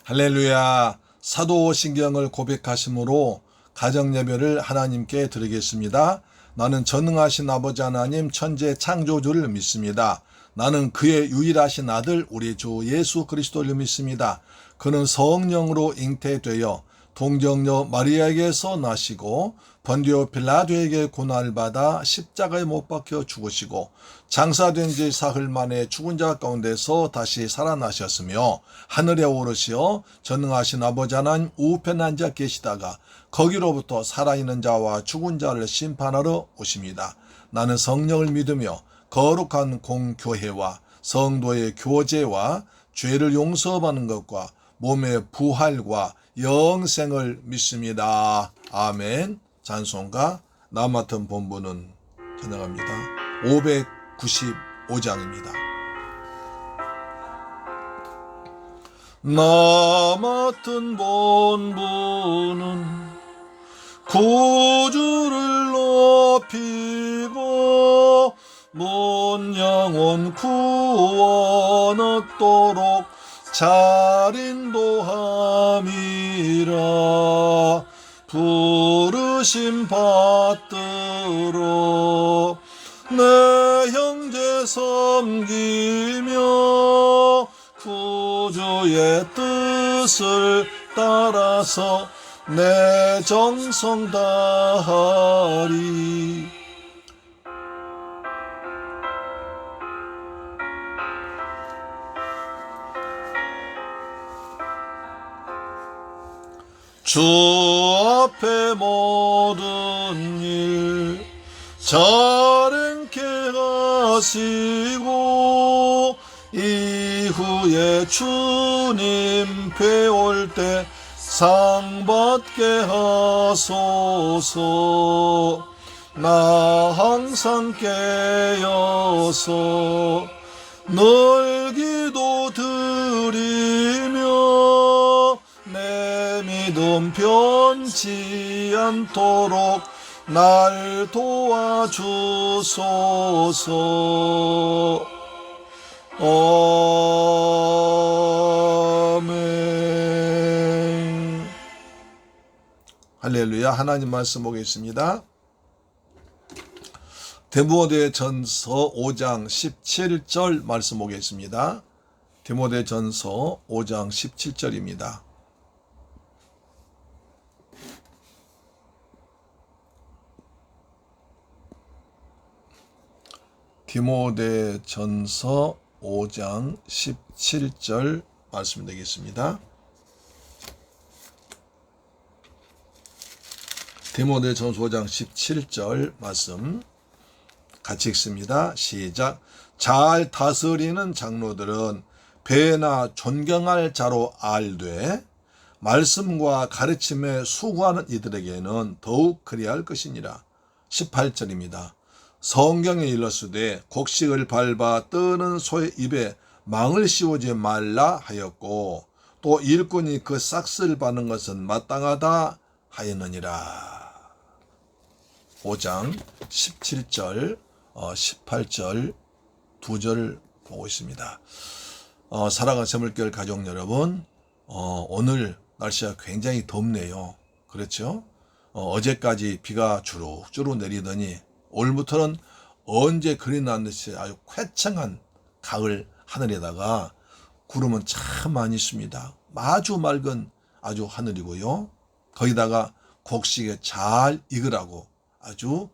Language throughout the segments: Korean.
할렐루야. 사도신경을 고백하심으로 가정예배를 하나님께 드리겠습니다. 나는 전능하신 아버지 하나님 천재 창조주를 믿습니다. 나는 그의 유일하신 아들 우리 주 예수 그리스도를 믿습니다. 그는 성령으로 잉태되어 동정녀 마리아에게서 나시고 번디오 빌라도에게 고난을 받아 십자가에 못 박혀 죽으시고 장사된 지 사흘 만에 죽은 자 가운데서 다시 살아나셨으며 하늘에 오르시어 전능하신 아버지 하나님 우편에 앉아 계시다가 거기로부터 살아있는 자와 죽은 자를 심판하러 오십니다. 나는 성령을 믿으며 거룩한 공교회와 성도의 교제와 죄를 용서받는 것과 몸의 부활과 영생을 믿습니다. 아멘. 찬송가 나 맡은 본부는 찬양합니다. 595장입니다. 나 맡은 본부는 구주를 높이고 문 영혼 구원 얻도록 잘 인도함이라. 부르심 받들어 내 형제 섬기며 구주의 뜻을 따라서 내 정성 다하리. 주 앞에 모든 일 잘행케 하시고 이후에 주님 뵈올 때 상 받게 하소서. 나 항상 깨어서 늘 기도 드리며 내 믿음 변치 않도록 날 도와주소서. 아멘. 할렐루야. 하나님 말씀 보겠습니다. 디모데전서 5장 17절 말씀 보겠습니다. 디모데전서 5장 17절입니다. 디모데전서 5장 17절 말씀 되겠습니다. 디모데전서 5장 17절 말씀 같이 읽습니다. 시작. 잘 다스리는 장로들은 배나 존경할 자로 알되 말씀과 가르침에 수고하는 이들에게는 더욱 그리할 것이니라. 18절입니다. 성경에 일렀으되 곡식을 밟아 뜨는 소의 입에 망을 씌우지 말라 하였고 또 일꾼이 그 싹스를 받는 것은 마땅하다 하였느니라. 5장 17절 18절 두 절 보고 있습니다. 사랑하는 새물교회 가족 여러분, 오늘 날씨가 굉장히 덥네요. 그렇죠? 어제까지 비가 주룩주룩 내리더니 오늘부터는 언제 그리 났는지 아주 쾌청한 가을 하늘에다가 구름은 참 많이 있습니다. 아주 맑은 아주 하늘이고요. 거기다가 곡식에 잘 익으라고 아주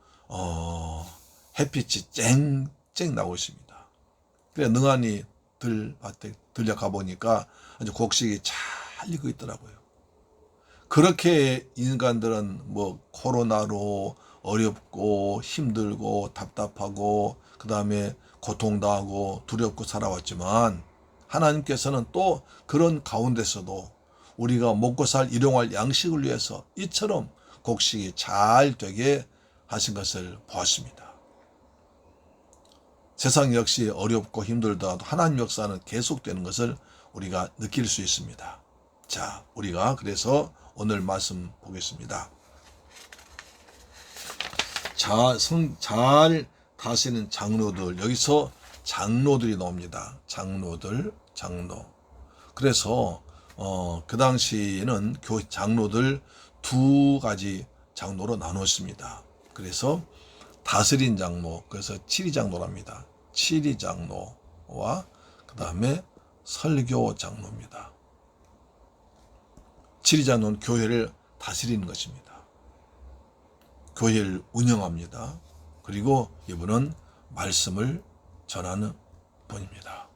햇빛이 쨍쨍 나오고 있습니다. 그래 능한이 들밭에 들려가 보니까 아주 곡식이 잘 익고 있더라고요. 그렇게 인간들은 뭐 코로나로 어렵고 힘들고 답답하고 그 다음에 고통당하고 두렵고 살아왔지만 하나님께서는 또 그런 가운데서도 우리가 먹고 살 일용할 양식을 위해서 이처럼 곡식이 잘 되게 하신 것을 보았습니다. 세상 역시 어렵고 힘들더라도 하나님 역사는 계속되는 것을 우리가 느낄 수 있습니다. 자, 우리가 그래서 오늘 말씀 보겠습니다. 잘 다스리는 장로들, 여기서 장로들이 나옵니다. 장로. 그래서 그 당시에는 교회 장로들 두 가지 장로로 나눴습니다. 그래서 다스린 장로, 그래서 칠위 장로랍니다. 칠위 장로와 그 다음에 설교 장로입니다. 칠위 장로는 교회를 다스리는 것입니다. 교회를 운영합니다. 그리고 이분은 말씀을 전하는 분입니다.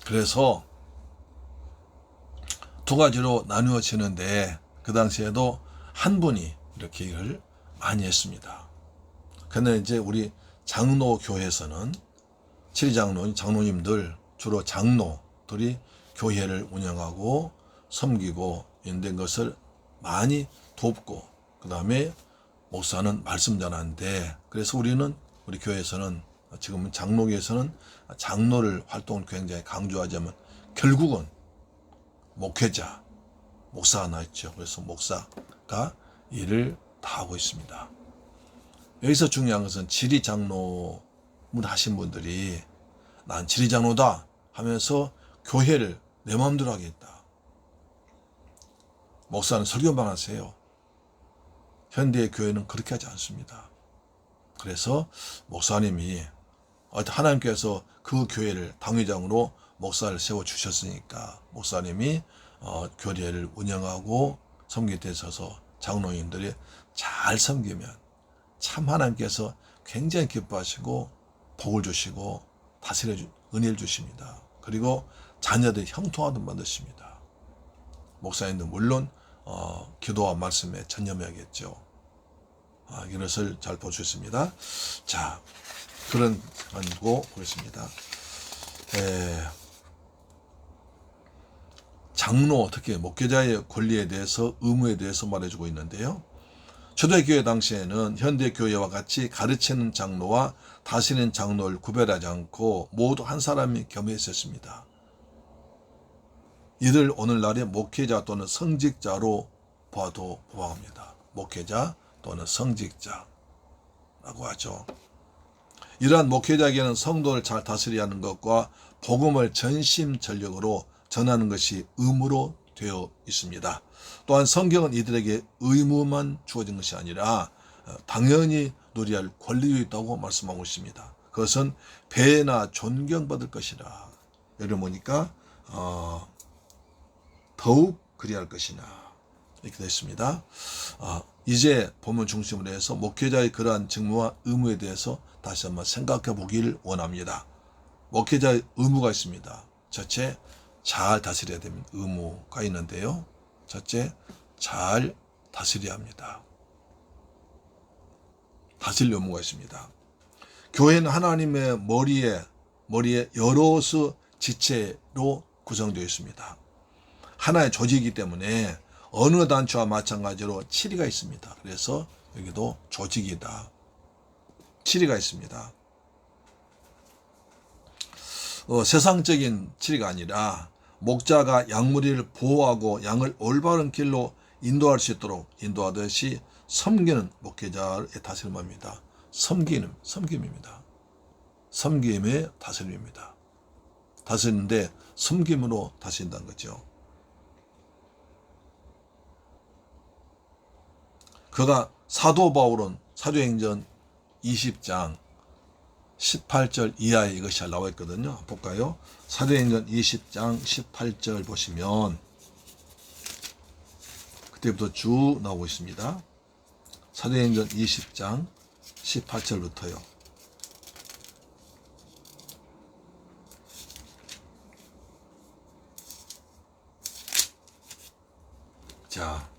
그래서 두 가지로 나누어지는데 그 당시에도 한 분이 이렇게 일을 많이 했습니다. 그런데 이제 우리 장로교회에서는 장로님들 주로 장로들이 교회를 운영하고 섬기고 있는 것을 많이 돕고 그 다음에 목사는 말씀 전하는데 그래서 우리 교회에서는 지금은 장로교에서는 장로를 활동을 굉장히 강조하자면 결국은 목회자, 목사가 나있죠. 그래서 목사가 일을 다 하고 있습니다. 여기서 중요한 것은 지리 장로문 하신 분들이 난 지리 장로다 하면서 교회를 내 마음대로 하겠다. 목사는 설교만 하세요. 현대의 교회는 그렇게 하지 않습니다. 그래서 목사님이 하나님께서 그 교회를 당회장으로 목사를 세워주셨으니까 목사님이 교회를 운영하고 섬기는 데 있어서 장로인들이 잘 섬기면 참 하나님께서 굉장히 기뻐하시고 복을 주시고 다스려 은혜를 주십니다. 그리고 자녀들이 형통하도록 만드십니다. 목사님도 물론 기도와 말씀에 전념해야겠죠. 이것을 잘 볼 수 있습니다. 자, 그런 가지고 보겠습니다. 장로, 특히 목회자의 권리에 대해서 의무에 대해서 말해주고 있는데요. 초대교회 당시에는 현대교회와 같이 가르치는 장로와 다스리는 장로를 구별하지 않고 모두 한 사람이 겸했었습니다. 이들 오늘날의 목회자 또는 성직자로 봐도 무방합니다. 목회자 또는 성직자라고 하죠. 이러한 목회자에게는 성도를 잘 다스려야 하는 것과 복음을 전심전력으로 전하는 것이 의무로 되어 있습니다. 또한 성경은 이들에게 의무만 주어진 것이 아니라 당연히 누려야 할 권리도 있다고 말씀하고 있습니다. 그것은 배나 존경받을 것이라. 여러분 보니까 더욱 그리할 것이나 이렇게 되어 있습니다. 이제 본문 중심으로 해서 목회자의 그러한 직무와 의무에 대해서 다시 한번 생각해 보기를 원합니다. 목회자의 의무가 있습니다. 첫째, 잘 다스려야 되는 의무가 있는데요. 첫째, 잘 다스려야 합니다. 다스릴 의무가 있습니다. 교회는 하나님의 머리에 여러 지체로 구성되어 있습니다. 하나의 조직이기 때문에 어느 단체와 마찬가지로 치리가 있습니다. 그래서 여기도 조직이다. 치리가 있습니다. 세상적인 치리가 아니라 목자가 양무리를 보호하고 양을 올바른 길로 인도할 수 있도록 인도하듯이 섬기는 목회자의 다스림입니다. 섬김입니다. 섬김의 다스림입니다. 다스리는데 섬김으로 다스린다는 거죠. 그가 사도 바울은 사도행전 20장 18절 이하에 이것이 나와 있거든요. 볼까요? 사도행전 20장 18절 보시면 그때부터 쭉 나오고 있습니다. 사도행전 20장 18절부터요. 자,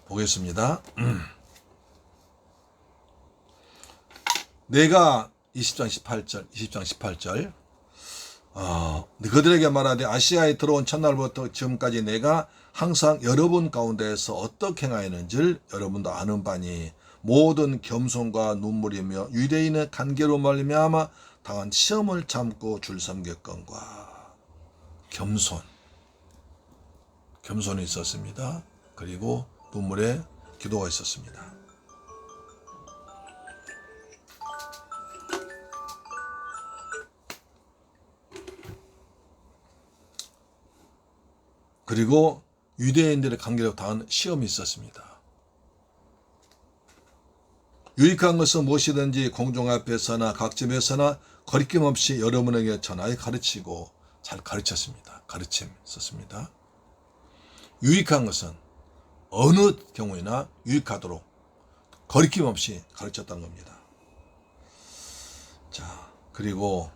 보겠습니다. 내가 20장 18절 그들에게 말하되 아시아에 들어온 첫날부터 지금까지 내가 항상 여러분 가운데에서 어떻게 행하였는지를 여러분도 아는 바니 모든 겸손과 눈물이며 유대인의 관계로 말미암아 당한 시험을 참고 줄 섬겼건과 겸손이 있었습니다. 그리고 눈물에 기도가 있었습니다. 그리고 유대인들의 관계로 당한 시험이 있었습니다. 유익한 것은 무엇이든지 공중 앞에서나 각 집에서나 거리낌 없이 여러분에게 전하여 가르치고 잘 가르쳤습니다. 가르침 썼습니다. 유익한 것은 어느 경우에나 유익하도록 거리낌 없이 가르쳤다는 겁니다. 자, 그리고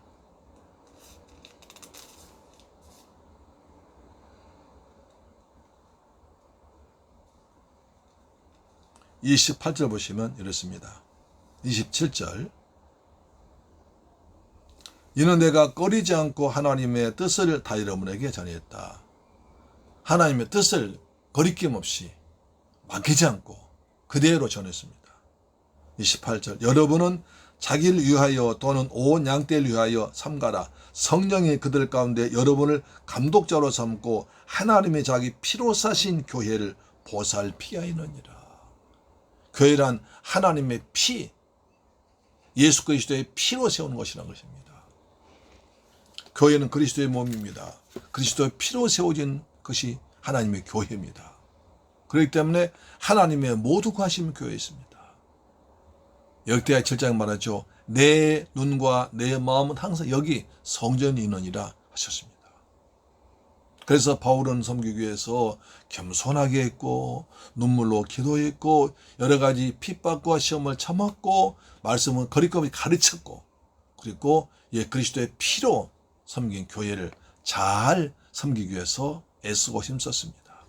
28절 보시면 이렇습니다. 27절. 이는 내가 꺼리지 않고 하나님의 뜻을 다 여러분에게 전했다. 하나님의 뜻을 거리낌 없이 막히지 않고 그대로 전했습니다. 28절. 여러분은 자기를 위하여 또는 온 양떼를 위하여 삼가라. 성령이 그들 가운데 여러분을 감독자로 삼고 하나님의 자기 피로 사신 교회를 보살피게 하느니라. 교회란 하나님의 피, 예수 그리스도의 피로 세우는 것이라는 것입니다. 교회는 그리스도의 몸입니다. 그리스도의 피로 세워진 것이 하나님의 교회입니다. 그렇기 때문에 하나님의 모두 관심이 교회에 있습니다. 역대하 7장에 말하죠. 내 눈과 내 마음은 항상 여기 성전이 있느니라 하셨습니다. 그래서 바울은 섬기기 위해서 겸손하게 했고 눈물로 기도했고 여러 가지 핍박과 시험을 참았고 말씀은 거리낌 없이 가르쳤고 그리고 그리스도의 피로 섬긴 교회를 잘 섬기기 위해서 애쓰고 힘썼습니다.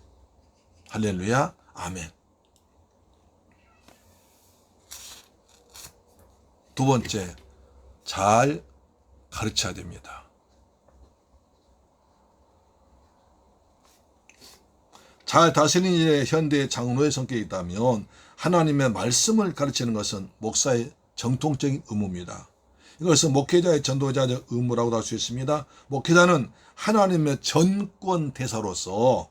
할렐루야, 아멘. 두 번째, 잘 가르쳐야 됩니다. 잘 다스리는 일에 현대의 장로의 성격이 있다면 하나님의 말씀을 가르치는 것은 목사의 정통적인 의무입니다. 이것은 목회자의 전도자적 의무라고도 할 수 있습니다. 목회자는 하나님의 전권 대사로서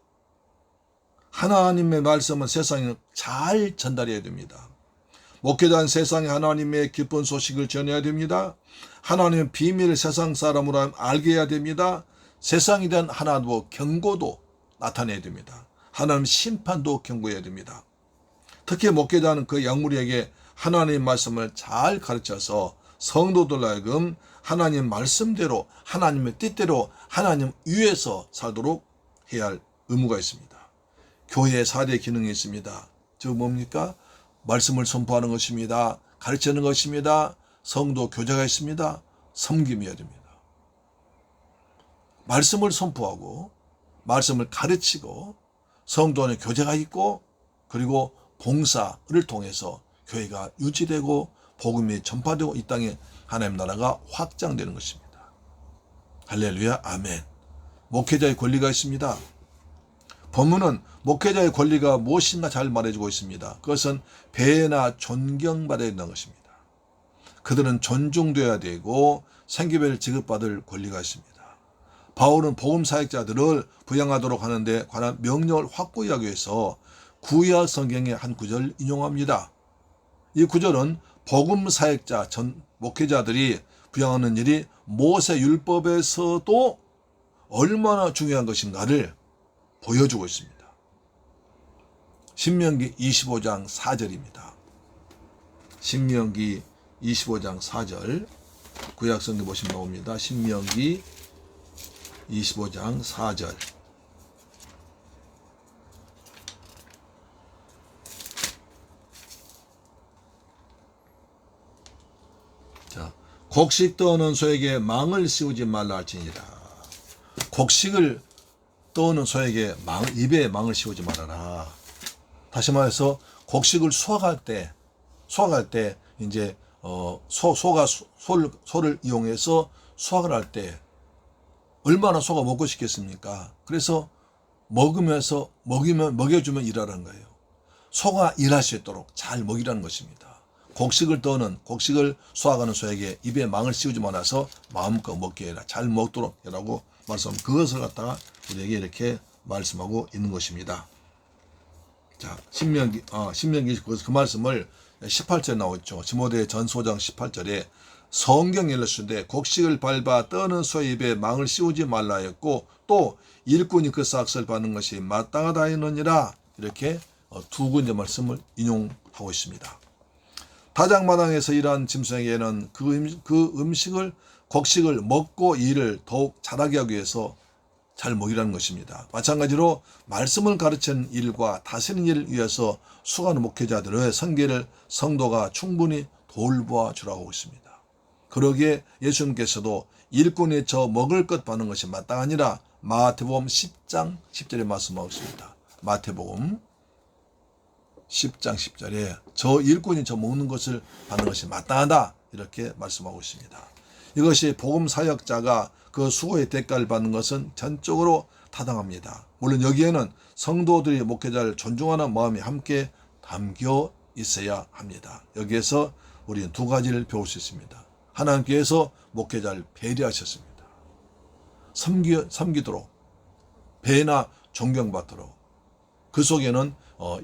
하나님의 말씀을 세상에 잘 전달해야 됩니다. 목회자는 세상에 하나님의 기쁜 소식을 전해야 됩니다. 하나님의 비밀을 세상 사람으로 알게 해야 됩니다. 세상에 대한 하나도 경고도 나타내야 됩니다. 하나님 심판도 경고해야 됩니다. 특히 목회자는 그 양무리에게 하나님의 말씀을 잘 가르쳐서 성도들 하여금 하나님 말씀대로 하나님의 뜻대로 하나님 위에서 살도록 해야 할 의무가 있습니다. 교회의 4대 기능이 있습니다. 저 뭡니까? 말씀을 선포하는 것입니다. 가르치는 것입니다. 성도 교제가 있습니다. 섬김이어야 됩니다. 말씀을 선포하고 말씀을 가르치고 성도 안에 교제가 있고 그리고 봉사를 통해서 교회가 유지되고 복음이 전파되고 이 땅에 하나님 나라가 확장되는 것입니다. 할렐루야, 아멘. 목회자의 권리가 있습니다. 본문은 목회자의 권리가 무엇인가 잘 말해주고 있습니다. 그것은 배나 존경받아야 된다는 것입니다. 그들은 존중되어야 되고 생계비를 지급받을 권리가 있습니다. 바울은 복음 사역자들을 부양하도록 하는데 관한 명령을 확고히 하기 위해서 구약 성경의 한 구절을 인용합니다. 이 구절은 복음 사역자 전 목회자들이 부양하는 일이 모세 율법에서도 얼마나 중요한 것인가를 보여주고 있습니다. 신명기 25장 4절입니다. 신명기 25장 4절 구약 성경 보시면 나옵니다. 신명기 25장 4절. 자, 곡식 떠오는 소에게 망을 씌우지 말라 할지니라. 곡식을 떠오는 소에게 입에 망을 씌우지 말아라. 다시 말해서 곡식을 수확할 때 이제 소가 소를 이용해서 수확을 할 때 얼마나 소가 먹고 싶겠습니까? 그래서 먹여주면 일하라는 거예요. 소가 일할 수 있도록 잘 먹이라는 것입니다. 곡식을 수확하는 소에게 입에 망을 씌우지 말아서 마음껏 먹게 해라. 잘 먹도록 해라고 말씀. 그것을 갖다가 우리에게 이렇게 말씀하고 있는 것입니다. 자, 신명기 그 말씀을 18절에 나오죠. 디모데 전서 5장 18절에 성경 열렸는데 곡식을 밟아 떠는 소의 입에 망을 씌우지 말라 했고 또 일꾼이 그 싹을 밟는 것이 마땅하다 하였느니라. 이렇게 두 군데 말씀을 인용하고 있습니다. 다장마당에서 일한 짐승에게는 그 음식을 곡식을 먹고 일을 더욱 잘하게 하기 위해서 잘 먹이라는 것입니다. 마찬가지로 말씀을 가르치는 일과 다스리는 일을 위해서 수고하는 목회자들의 성계를 성도가 충분히 돌보아 주라고 하고 있습니다. 그러기에 예수님께서도 일꾼이 저 먹을 것 받는 것이 마땅하니라. 마태복음 10장 10절에 말씀하고 있습니다. 마태복음 10장 10절에 저 일꾼이 저 먹는 것을 받는 것이 마땅하다. 이렇게 말씀하고 있습니다. 이것이 복음 사역자가 그 수고의 대가를 받는 것은 전적으로 타당합니다. 물론 여기에는 성도들이 목회자를 존중하는 마음이 함께 담겨 있어야 합니다. 여기에서 우리는 두 가지를 배울 수 있습니다. 하나님께서 목회자를 배려하셨습니다. 섬기도록, 배나 존경받도록, 그 속에는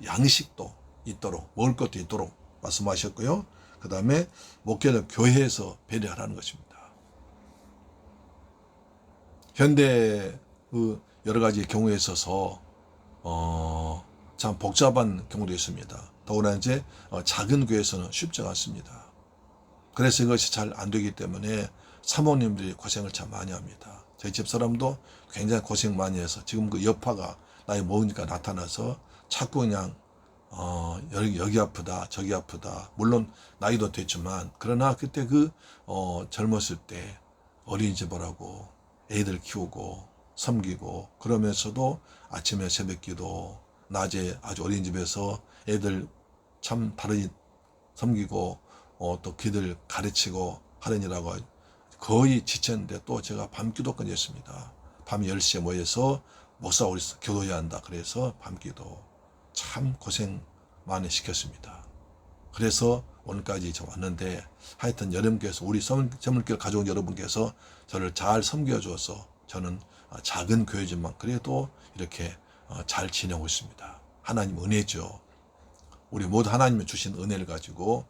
양식도 있도록, 먹을 것도 있도록 말씀하셨고요. 그 다음에 목회자 교회에서 배려하라는 것입니다. 현대 여러 가지 경우에 있어서 참 복잡한 경우도 있습니다. 더구나 이제 작은 교회에서는 쉽지 않습니다. 그래서 이것이 잘 안 되기 때문에 사모님들이 고생을 참 많이 합니다. 저희 집사람도 굉장히 고생 많이 해서 지금 그 여파가 나이 먹으니까 나타나서 자꾸 그냥 여기 아프다 저기 아프다. 물론 나이도 됐지만 그러나 그때 젊었을 때 어린이집을 하고 애들 키우고 섬기고 그러면서도 아침에 새벽기도 낮에 아주 어린이집에서 애들 참 다른 섬기고 또 기들 가르치고 하느니라고 거의 지쳤는데 또 제가 밤기도까지 했습니다. 밤 10시에 모여서 목사 우리 교도해야 한다. 그래서 밤기도 참 고생 많이 시켰습니다. 그래서 오늘까지 저 왔는데 하여튼 여러분께서 우리 선물길 가져온 여러분께서 저를 잘 섬겨줘서 저는 작은 교회지만 그래도 이렇게 잘 지내고 있습니다. 하나님 은혜죠. 우리 모두 하나님이 주신 은혜를 가지고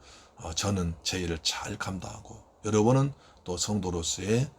저는 제 일을 잘 감당하고 여러분은 또 성도로서의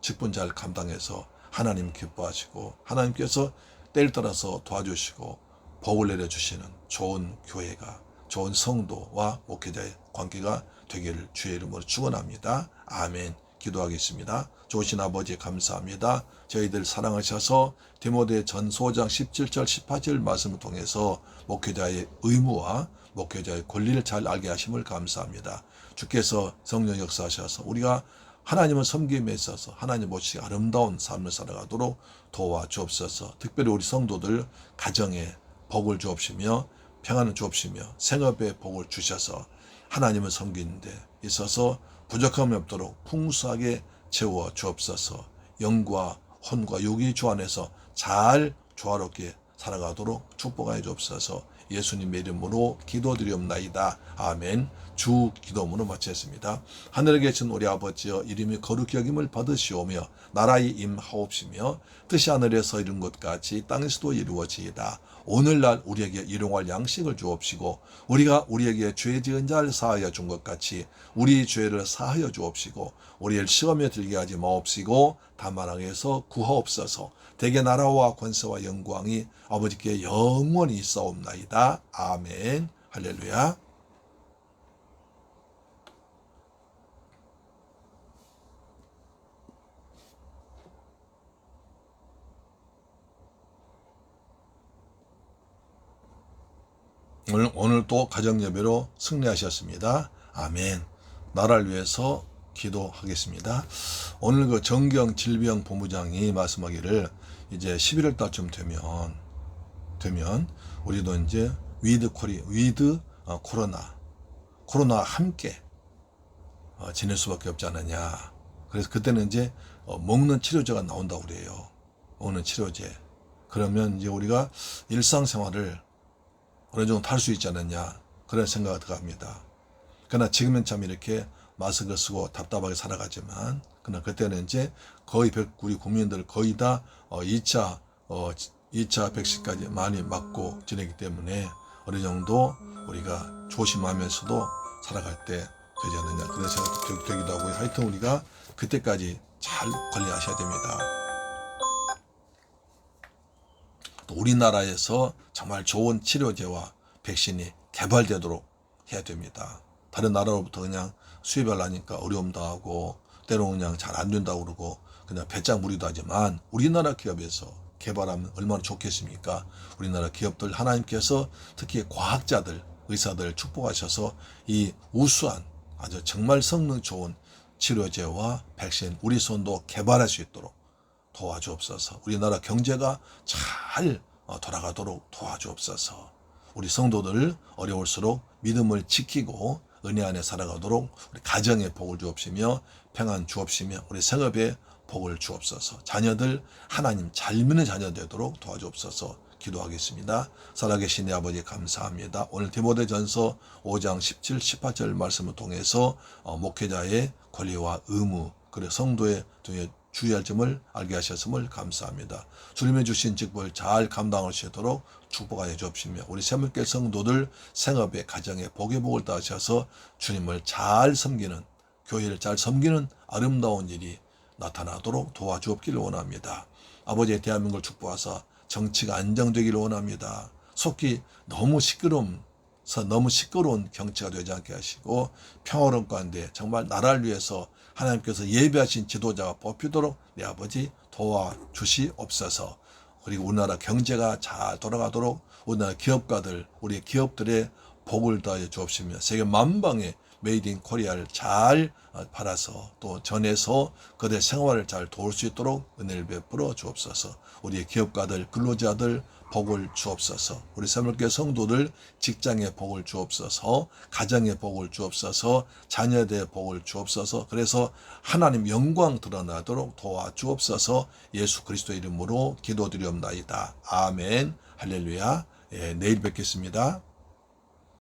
직분 잘 감당해서 하나님 기뻐하시고 하나님께서 때를 따라서 도와주시고 복을 내려주시는 좋은 교회가 좋은 성도와 목회자의 관계가 되기를 주의 이름으로 축원합니다. 아멘. 기도하겠습니다. 좋으신 아버지 감사합니다. 저희들 사랑하셔서 디모데 전서 5장 17절 18절 말씀을 통해서 목회자의 의무와 목회자의 권리를 잘 알게 하심을 감사합니다. 주께서 성령 역사하셔서 우리가 하나님을 섬김에 있어서 하나님 모시기 아름다운 삶을 살아가도록 도와주옵소서. 특별히 우리 성도들 가정에 복을 주옵시며 평안을 주옵시며 생업에 복을 주셔서 하나님을 섬기는 데 있어서 부족함이 없도록 풍수하게 채워 주옵소서. 영과 혼과 육이 주 안에서 잘 조화롭게 살아가도록 축복하여 주옵소서. 예수님의 이름으로 기도드리옵나이다. 아멘. 주 기도문을 마쳤습니다. 하늘에 계신 우리 아버지여 이름이 거룩히 여김을 받으시오며 나라의 임하옵시며 뜻이 하늘에서 이룬 것 같이 땅에서도 이루어지이다. 오늘날 우리에게 일용할 양식을 주옵시고 우리가 우리에게 죄 지은 자를 사하여 준 것 같이 우리 죄를 사하여 주옵시고 우리를 시험에 들게 하지 마옵시고 다만 악에서 구하옵소서. 대개 나라와 권세와 영광이 아버지께 영원히 있사옵나이다. 아멘. 할렐루야. 오늘 또 가정예배로 승리하셨습니다. 아멘. 나라를 위해서 기도하겠습니다. 오늘 그 정경 질병 본부장이 말씀하기를 이제 11월 달쯤 되면 우리도 이제 위드 코로나 함께 지낼 수밖에 없지 않느냐. 그래서 그때는 이제 먹는 치료제가 나온다고 그래요. 먹는 치료제. 그러면 이제 우리가 일상생활을 어느 정도 탈 수 있지 않느냐 그런 생각이 들어갑니다. 그러나 지금은 참 이렇게 마스크 쓰고 답답하게 살아가지만 그러나 그때는 이제 거의 우리 국민들 거의 다 2차 백신까지 많이 맞고 지내기 때문에 어느 정도 우리가 조심하면서도 살아갈 때 되지 않느냐 그런 생각도 되기도 하고요. 하여튼 우리가 그때까지 잘 관리하셔야 됩니다. 또 우리나라에서 정말 좋은 치료제와 백신이 개발되도록 해야 됩니다. 다른 나라로부터 그냥 수입하려니까 어려움도 하고 때로는 그냥 잘 안 된다고 그러고 그냥 배짱 부리도 하지만 우리나라 기업에서 개발하면 얼마나 좋겠습니까? 우리나라 기업들 하나님께서 특히 과학자들, 의사들 축복하셔서 이 우수한 아주 정말 성능 좋은 치료제와 백신 우리 손도 개발할 수 있도록 도와주옵소서. 우리나라 경제가 잘 돌아가도록 도와주옵소서. 우리 성도들 어려울수록 믿음을 지키고 은혜 안에 살아가도록 우리 가정에 복을 주옵시며 평안 주옵시며 우리 생업에 복을 주옵소서. 자녀들 하나님 잘 믿는 자녀 되도록 도와주옵소서. 기도하겠습니다. 살아계신 내 아버지 감사합니다. 오늘 디모데전서 5장 17, 18절 말씀을 통해서 목회자의 권리와 의무 그리고 성도의 주의할 점을 알게 하셨음을 감사합니다. 주님의 주신 직분을 잘 감당할 수 있도록 축복하여 주옵시며 우리 새물교 성도들 생업에 가정에 복의 복을 따르셔서 주님을 잘 섬기는 교회를 잘 섬기는 아름다운 일이 나타나도록 도와주옵기를 원합니다. 아버지의 대한민국을 축복하사 정치가 안정되기를 원합니다. 속히 너무 시끄러운 경치가 되지 않게 하시고 평화로운 가운데 정말 나라를 위해서 하나님께서 예비하신 지도자가 뽑히도록 내 아버지 도와주시옵소서. 그리고 우리나라 경제가 잘 돌아가도록 우리나라 기업가들 우리 기업들의 복을 더하여 주옵시며 세계 만방에 메이드 인 코리아를 잘 팔아서 또 전해서 그들의 생활을 잘 도울 수 있도록 은혜를 베풀어 주옵소서. 우리의 기업가들 근로자들 복을 주옵소서. 우리 새물교 성도들 직장의 복을 주옵소서. 가정의 복을 주옵소서. 자녀들의 복을 주옵소서. 그래서 하나님 영광 드러나도록 도와주옵소서. 예수 그리스도 이름으로 기도드리옵나이다. 아멘. 할렐루야. 내일 뵙겠습니다.